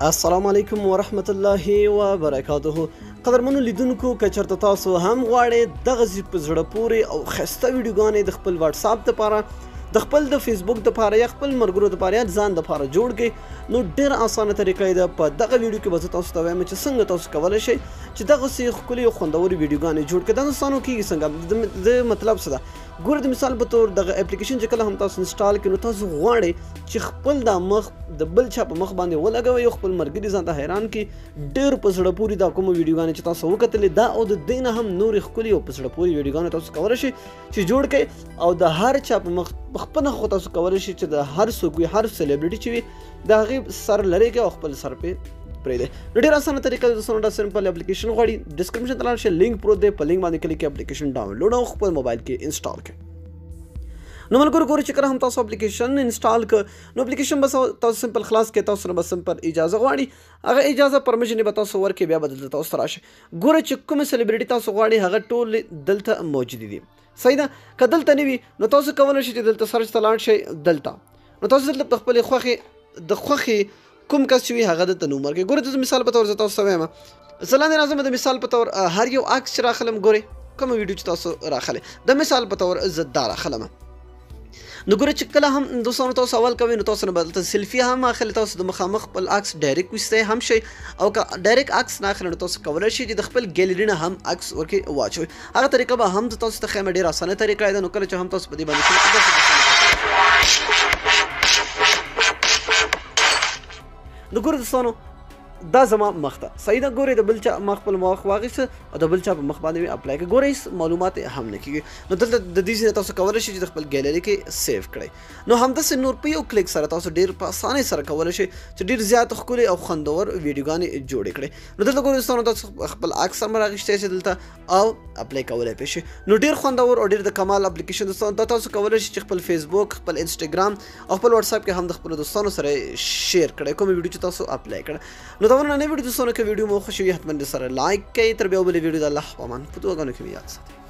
السلام علیکم ورحمت الله وبرکاته. قدرمنو لیدونکو که چېرته تاسو هم غواړئ دغسې په زړه پورې او ښایسته ویډیوګانې د خپل واتساپ دپاره د خپل د فیسبوک دپاره یا خپل ملګرو دپاره یا ځان دپاره جوړ کړئ نو ډېره اسانه طریقه یې ده. په دغه ویډیو کې به زه تاسو ته وایم چې څنګه تاسو کولی شئ چې دغسې ښکلې او خوندورې ویډیوګانې جوړ کړئ. دا دوستانو کېږي څنګه د مطلب څه ده. ګوره د مثال په طور دغه اپلیکیشن چې کله هم تاسو انسټال کړئ نو تاسو غواړئ چې خپل دا مخ د بل چا په مخ باندې ولګوئ او خپل ملګري ځان ته حیران کړي. ډېر په زړه پورې دا کومه ویډیوګانې چې تاسو وکتلې دا او د دې نه هم نورې ښکلې او په زړه پورې ویډیوګانې تاسو کولی شئ چې جوړ کړئ او د هر چا په مخ په خپله خو تاسو کولی شئ چې د هر څوک وي هر سلیبریټي چې وي د هغې سر لرې کړئ او خپل سر پرې پرېږدئ. نو ډېره اسانه طریقه ده دوستانو. دا سمپل اپلیکیشن غواړي ډسکرپشن ته لاړ شئ لینک پروت دی په لینک باندې کلیک کړئ اپلیکیشن ډاونلوډ او خپل موبایل کې انسټال کړئ. نو ملګرو ګورئ چې کله هم تاسو اپلیکیشن انسټال کړ نو اپلیکیشن به تاسو سمپل خلاص کړئ. تاسو نه به سمپل اجازه غواړي هغه اجازه پرمیشن به تاسو ورکړئ بیا به دلته تاسو ته راشئ. ګوره چې کومه سلیبریټي تاسو غواړئ هغه ټول دلته موجود دي. صحیح ده. که دلته نه وي نو تاسو کولی شئ چې دلته سرچ ته لاړ شئ. دلته نو تاسو دلته د خپلې خوښې کوم کس چې وي هغه دلته نوم ورکړئ. ګوره د مثال په طور زه تاسو ته وایم زه لاندې راځم د مثال په طور هر یو عکس چې راخلم ګورئ کومه ویډیو چې تاسو راخلئ د مثال په طور زه دا راخلم. نو ګوره چې کله هم دوستانو تاسو اول کوئ نو تاسو نه به دلته سیلفي هم اخلئ. تاسو د مخامخ خپل عکس ډایرکټ ویستی هم شئ او که ډایرکټ عکس نه اخلئ نو تاسو کولی شئ چې د خپل ګیلري نه هم عکس ورکې واچوئ. هغه طریقه به هم تاسو ته ښیم ډېره اسانه طریقه ده. نو کله چې هم تاسو په دې باندې نو ګوره دوستانو دا زما مخ ته صحیح ده. ګورئ د بل چا ما خپل مخ واخیسته او د بل چا په مخ باندې مې اپلای کړه. ګورئ هېڅ معلومات هم نه کېږي. نو دلته د دې ځای نه تاسو کولی شئ چې د خپل ګیلري کې سیو کړئ. نو همداسې نور په یو کلیک سره تاسو ډېر په اسانۍ سره کولی شئ چې ډېر زیات ښکلې او خوندور ویډیوګانې جوړې کړئ. نو دلته ګورئ دوستانو تاسو خپل عکس هم راغوښتی شئ دلته او اپلای کولی پرې شئ. نو ډېر خوندور او ډېر د کمال اپلیکیشن دوستانو دا تاسو کولی شئ چې خپل فیسبوک خپل انسټاګرام او خپل واتساپ کې هم د خپلو دوستانو سره شیر کړئ کومه ویډیو چې تاسو اپلای کړه. نو دا نننۍ ویډیو دوستانو که ویډیو مو خوښ وي حتما د سره لایک کړئ. تر بیا بلې ویډیو د الله په امان په دعاګانو کې مې یاد ساتئ.